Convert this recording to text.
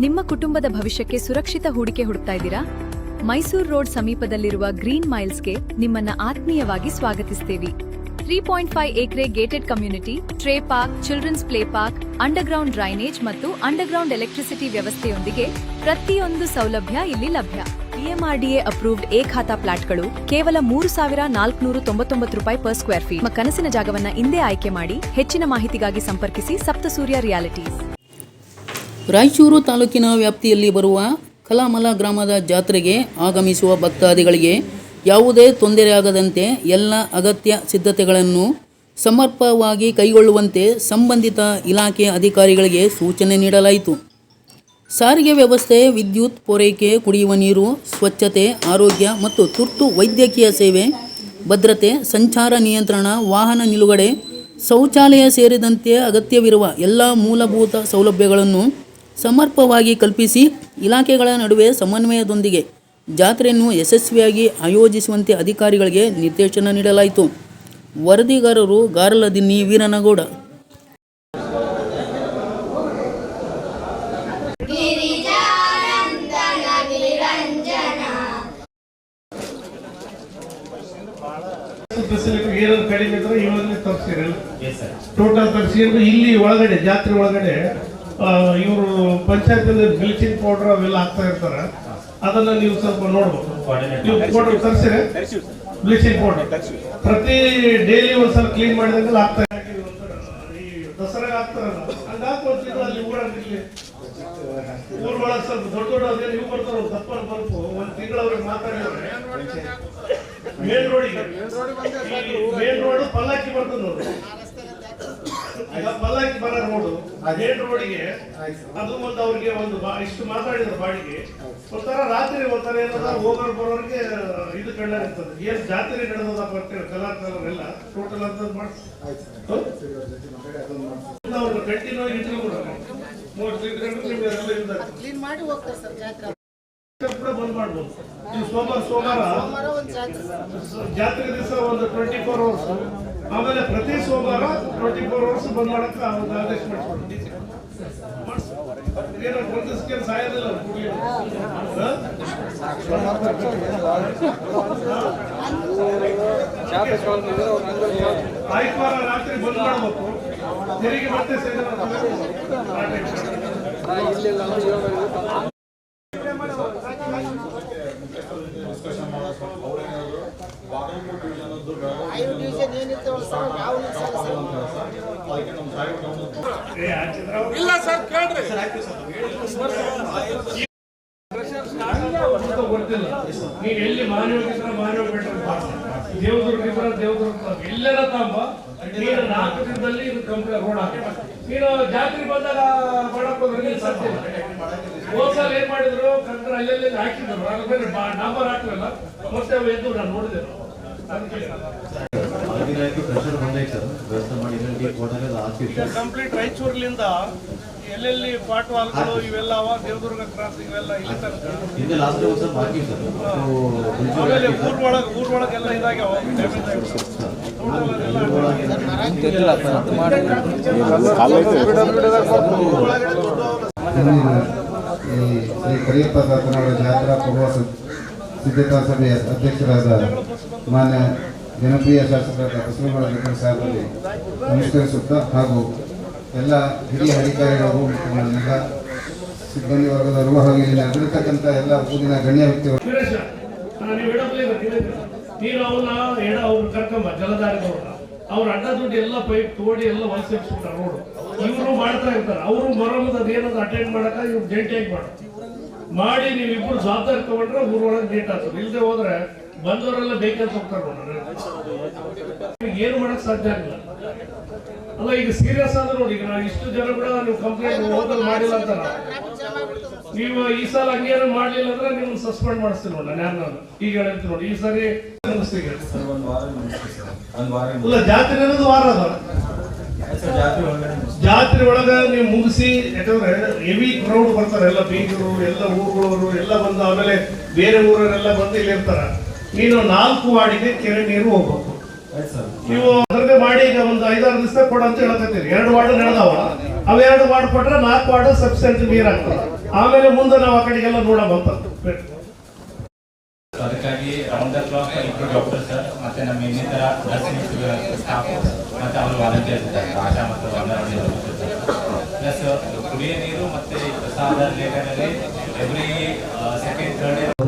ನಿಮ್ಮ ಕುಟುಂಬದ ಭವಿಷ್ಯಕ್ಕೆ ಸುರಕ್ಷಿತ ಹೂಡಿಕೆ ಹುಡುಕ್ತಾ ಇದ್ದೀರಾ? ಮೈಸೂರು ರೋಡ್ ಸಮೀಪದಲ್ಲಿರುವ ಗ್ರೀನ್ ಮೈಲ್ಸ್ಗೆ ನಿಮ್ಮನ್ನ ಆತ್ಮೀಯವಾಗಿ ಸ್ವಾಗತಿಸುತ್ತೇವೆ. 3.5 acre gated community, tree park, children's play park, underground drainage ಮತ್ತು ಅಂಡರ್ಗ್ರೌಂಡ್ ಎಲೆಕ್ಟ್ರಿಸಿಟಿ ವ್ಯವಸ್ಥೆಯೊಂದಿಗೆ ಪ್ರತಿಯೊಂದು ಸೌಲಭ್ಯ ಇಲ್ಲಿ ಲಭ್ಯ. PMRDA ಅಪ್ರೂವ್ಡ್ ಖಾತಾ ಫ್ಲಾಟ್ಗಳು ಕೇವಲ 3,499 ರೂಪಾಯಿ ಪರ್ ಸ್ಕ್ವೇರ್ ಫೀಟ್. ನಿಮ್ಮ ಕನಸಿನ ಜಾಗವನ್ನ ಇಂದೇ ಆಯ್ಕೆ ಮಾಡಿ. ಹೆಚ್ಚಿನ ಮಾಹಿತಿಗಾಗಿ ಸಂಪರ್ಕಿಸಿ ಸಪ್ತಸೂರ್ಯ ರಿಯಾಲಿಟೀಸ್. ರಾಯಚೂರು ತಾಲೂಕಿನ ವ್ಯಾಪ್ತಿಯಲ್ಲಿ ಬರುವ ಕಲಾಮಲ ಗ್ರಾಮದ ಜಾತ್ರೆಗೆ ಆಗಮಿಸುವ ಭಕ್ತಾದಿಗಳಿಗೆ ಯಾವುದೇ ತೊಂದರೆಯಾಗದಂತೆ ಎಲ್ಲ ಅಗತ್ಯ ಸಿದ್ಧತೆಗಳನ್ನು ಸಮರ್ಪಕವಾಗಿ ಕೈಗೊಳ್ಳುವಂತೆ ಸಂಬಂಧಿತ ಇಲಾಖೆ ಅಧಿಕಾರಿಗಳಿಗೆ ಸೂಚನೆ ನೀಡಲಾಯಿತು. ಸಾರಿಗೆ ವ್ಯವಸ್ಥೆ, ವಿದ್ಯುತ್ ಪೂರೈಕೆ, ಕುಡಿಯುವ ನೀರು, ಸ್ವಚ್ಛತೆ, ಆರೋಗ್ಯ ಮತ್ತು ತುರ್ತು ವೈದ್ಯಕೀಯ ಸೇವೆ, ಭದ್ರತೆ, ಸಂಚಾರ ನಿಯಂತ್ರಣ, ವಾಹನ ನಿಲುಗಡೆ, ಶೌಚಾಲಯ ಸೇರಿದಂತೆ ಅಗತ್ಯವಿರುವ ಎಲ್ಲ ಮೂಲಭೂತ ಸೌಲಭ್ಯಗಳನ್ನು ಸಮರ್ಪಕವಾಗಿ ಕಲ್ಪಿಸಿ ಇಲಾಖೆಗಳ ನಡುವೆ ಸಮನ್ವಯದೊಂದಿಗೆ ಜಾತ್ರೆಯನ್ನು ಯಶಸ್ವಿಯಾಗಿ ಆಯೋಜಿಸುವಂತೆ ಅಧಿಕಾರಿಗಳಿಗೆ ನಿರ್ದೇಶನ ನೀಡಲಾಯಿತು. ವರದಿಗಾರರು ಗಾರಲದಿನ್ನಿ ವೀರನಗೌಡ. ಕಡಿಮೆ ಇದ್ರೆ ಇವಾಗಲೇ ತರಿಸಿರಲ್ಲ, ಟೋಟಲ್ ತರಿಸಿದ್ರು. ಇಲ್ಲಿ ಒಳಗಡೆ ಜಾತ್ರೆ ಒಳಗಡೆ ಇವರು ಪಂಚಾಯತ್ ಬ್ಲೀಚಿಂಗ್ ಪೌಡರ್ ಅವೆಲ್ಲ ಹಾಕ್ತಾ ಇರ್ತಾರೆ. ಅದನ್ನ ನೀವು ಸ್ವಲ್ಪ ನೋಡ್ಬೇಕು. ನೀವು ಪೌಡರ್ ತರಿಸಿದ್ರೆ ಬ್ಲೀಚಿಂಗ್ ಪೌಡರ್ ಪ್ರತಿ ಡೈಲಿ ಒಂದ್ಸಲ ಕ್ಲೀನ್ ಮಾಡಿದಂಗೆಲ್ಲ ಆಗ್ತಾ ಈ ದಸರಾಗ ಆಗ್ತಾರಲ್ಲ ಹಂಗ ಹಾಕೊಳ್ತಿದ್ರು. ಅಲ್ಲಿ ಊರಲ್ಲಿ ಊರೊಳಗೆ ಸ್ವಲ್ಪ ದೊಡ್ಡ ದೊಡ್ಡ ಅದೇ ನೀವು ಬರ್ತಾರ ತಪ್ಪನ್ನು ಬಲ್ಪು ಒಂದ್ ತಿಂಗಳವ್ರಿಗೆ ಮಾತಾಡಿದ್ರೆ ಮೇನ್ ರೋಡ್ ಪಲ್ಲಾಕಿ ಬರ್ತದೆ ನೋಡಿ. ಈಗ ಪಲ್ಲಾಕಿ ಬರೋ ರೋಡು ಮೇನ್ ರೋಡಿಗೆ ಅದು ಒಂದು ಅವ್ರಿಗೆ ಒಂದು ಇಷ್ಟು ಮಾತಾಡಿದ್ರು ಬಾಡಿಗೆ ಒಂಥರ ರಾತ್ರಿ ಒಂಥರ ಏನದ ಹೋಗೋರು ಬರೋರಿಗೆ ಇದು ಕಂಡಿರ್ತದೆ. ಏನ್ ಜಾತ್ರೆ ನಡೆದದಪ್ಪ ಅಂತೇಳಿ ಕಲರ್ ಎಲ್ಲ ಟೋಟಲ್ ಅಂತ ಅವ್ರು ಕಂಟಿನ್ಯೂ ಕೂಡ ಬಂದ್ ಮಾಡ್ಬೋದು. ನೀವು ಸೋಮವಾರ ಜಾತ್ರೆ ದಿವಸ ಒಂದು 24 hours, ಆಮೇಲೆ ಪ್ರತಿ ಸೋಮವಾರ 24 hours ಬಂದ್ ಮಾಡಕ್ಕ ಒಂದು ಆದೇಶ ಮಾಡಿಸ್ಕೊಂಡು ಏನೋ ಪ್ರತಿಸ್ಕೇನು ಸಾಯೋದಿಲ್ಲ. ಆಯ್ತವಾರ ರಾತ್ರಿ ಬಂದ್ ಮಾಡಬೇಕು. ತೆರಿಗೆ ಮತ್ತೆ ಇಲ್ಲ ಸರ್ ಕೇಳ್ರಿ. ಗೊತ್ತಿಲ್ಲ. ನೀನ್ ಎಲ್ಲಿ ಮಾನವಗಿದ್ರೆ ಮಾನವ ದೇವದುರ್ಗಿದ್ರೆ ದೇವದುರ್ಗ ಎಲ್ಲೆಲ್ಲ ತಾಂಬ ನೀನು 4 ದಿನದಲ್ಲಿ ಇದು ಕಂಪ್ಲೀಟ್ ರೋಡ್ ಹಾಕಿ ನೀನು ಜಾತ್ರೆ ಬಂದಾಗ ಮಾಡಕ್ ಹೋದ್ರೆ ಸಾಧ್ಯ ಇಲ್ಲ. ಹೋದ್ಸಲ ಏನ್ ಮಾಡಿದ್ರು ಕಂಕರ ಅಲ್ಲೆಲ್ಲಿ ಹಾಕಿದ್ರು, ಅದ್ರ ಮೇಲೆ ನಂಬರ್ ಹಾಕಿರಲ್ಲ. ಮತ್ತೆ ಅವು ಎದ್ದು ನಾನು ನೋಡಿದೆ. ಕಂಪ್ಲೀಟ್ ರಾಯಚೂರ್ಲಿಂದ ಎಲ್ಲೆಲ್ಲಿ ಪಾಟ್ ವಾಲ್ಗಳು ಇವೆಲ್ಲ ಅವ ದೇವದುರ್ಗ ಕ್ರಾಸ್ ಇವೆಲ್ಲ ಇಲ್ಲಿ ತನಕ ಆಮೇಲೆ ಊರೊಳಗೆಲ್ಲ ಇದಾಗ್ಯಾವ ಡ್ಯಾಮೇಜ್ ಶ್ರೀ ಕರಿಯಪ್ಪ ಸತ್ಯನಾರಾಯಣ ಜಾತ್ರಾ ಪೂರ್ವ ಸಿದ್ಧತಾ ಸಭೆಯ ಅಧ್ಯಕ್ಷರಾದ ಮಾನ್ಯ ಜನಪ್ರಿಯ ಶಾಸಕರಾದ ಬಸವನಗೌಡ ಲಿಂಗನ ಸಾಹೇಬರಿಗೆ ನಮಸ್ಕರಿಸುತ್ತಾ ಹಾಗೂ ಎಲ್ಲ ಹಿರಿಯ ಅಧಿಕಾರಿಗಳಿಗೂ ಎಲ್ಲ ಸಿಬ್ಬಂದಿ ವರ್ಗದವರು ಹಾಗೂ ಇಲ್ಲಿ ನಡೆದಿರ್ತಕ್ಕಂಥ ಎಲ್ಲ ಊರಿನ ಗಣ್ಯ ವ್ಯಕ್ತಿಗಳು ನೀನು ಅವನ್ನ ಅವ್ರು ಕರ್ಕೊಂಬ ಜಲಧಾರಿದವ್ರ ಅವ್ರ ಅಡ್ಡ ದುಡ್ಡು ಎಲ್ಲ ಪೈಪ್ ತೋಡಿ ಎಲ್ಲ ಹೊಲಸಿಬಿಟ್ಟಾರ ರೋಡ್. ಇವರು ಮಾಡ್ತಾ ಇರ್ತಾರೆ. ಅವರು ಮರಮದ ಅದೇನದು ಅಟೆಂಡ್ ಮಾಡಕ ಇವ್ರು ಜಂಟಿಯಾಗಿ ಮಾಡಿ ನೀವಿಬ್ರು ಜವಾಬ್ದಾರಿ ತಗೊಂಡ್ರೆ ಊರೊಳಗೆ ನೀಟ್ ಆಗ್ತದೆ. ಇಲ್ಲದೆ ಹೋದ್ರೆ ಬಂದವರೆಲ್ಲ ಬೇಕಂತ ಹೋಗ್ತಾರೆ ನೋಡ್ರಿ. ಏನು ಮಾಡಕ್ ಸಾಧ್ಯ ಆಗಿಲ್ಲ ಅಲ್ಲ. ಈಗ ಸೀರಿಯಸ್ ಆದ್ರೆ ನೋಡಿ, ಈಗ ನಾವು ಇಷ್ಟು ಜನ ಕೂಡ ನೀವು ಕಂಪ್ಲೇಂಟ್ ಹೋದಲ್ಲಿ ಮಾಡಿಲ್ಲ ಅಂತಾರ. ನೀವು ಈ ಸಲ ಹಂಗೇನು ಮಾಡ್ಲಿಲ್ಲ ಅಂದ್ರೆ ನೀವು ಸಸ್ಪೆಂಡ್ ಮಾಡಿಸ್ತೀನಿ ನೋಡಿ. ನಾನು ಈಗ ಹೇಳ್ತೀನಿ ನೋಡಿ, ಈ ಸರಿ ಅಲ್ಲ ಜಾತ್ರೆ ಅನ್ನೋದು ವಾರ ಅದ. ಜಾತ್ರೆ ಒಳಗ ನೀವು ಮುಗಿಸಿ, ಯಾಕಂದ್ರೆ ಹೆವಿ ಕ್ರೌಡ್ ಬರ್ತಾರೆ. ಎಲ್ಲ ಬೀಗರು, ಎಲ್ಲ ಊರುಗಳವರು ಎಲ್ಲ ಬಂದು ಆಮೇಲೆ ಬೇರೆ ಊರವರೆಲ್ಲ ಬಂದು ಇಲ್ಲಿ ಇರ್ತಾರ. ನೀನು 4 ವಾರ್ಡಿಗೆ ಕೆರೆ ನೀರು ಹೋಗ್ಬೇಕು. ನೀವು ಅದರದೇ ಮಾಡಿ ಈಗ ಒಂದು 5-6 ದಿವಸ ಕೊಡ ಅಂತ ಹೇಳಕತ್ತೀರಿ. 2 ವಾರ್ಡ್ ನಡೆದವ, ಅವ 2 ವಾರ್ಡ್ ಕೊಟ್ರೆ 4 ವಾರ್ಡ್ ಸಬ್ಸ್ಟೆನ್ಸ್ ನೀರ್ ಆಗ್ತದೆ. ಆಮೇಲೆ ಮುಂದೆ ನಾವು ಆ ಕಡೆಗೆಲ್ಲ ನೋಡಬಂತ. ಅದಕ್ಕಾಗಿ ರೌಂಡ್ ದ ಕ್ಲಾಕ್ ಇಬ್ಬರು ಡಾಕ್ಟರ್ ಸರ್ ಮತ್ತೆ ನಮ್ಮ ಇನ್ನಿತರ ನರ್ಸಿಂಗ್ ಸ್ಟಾಫ್ ಮತ್ತೆ ಅವರು ವಾಲಂಟಿಯರ್ಸ್ ಇದ್ದಾರೆ, ಆಶಾ ಮತ್ತು ಅಂಗನವಾಡಿ ಪ್ಲಸ್ ಕುಡಿಯ ನೀರು ಮತ್ತೆ ಪ್ರಸಾದ ಲೇಖನಲ್ಲಿ ಎವ್ರಿ ಸೆಕೆಂಡ್ ಥರ್ಡ್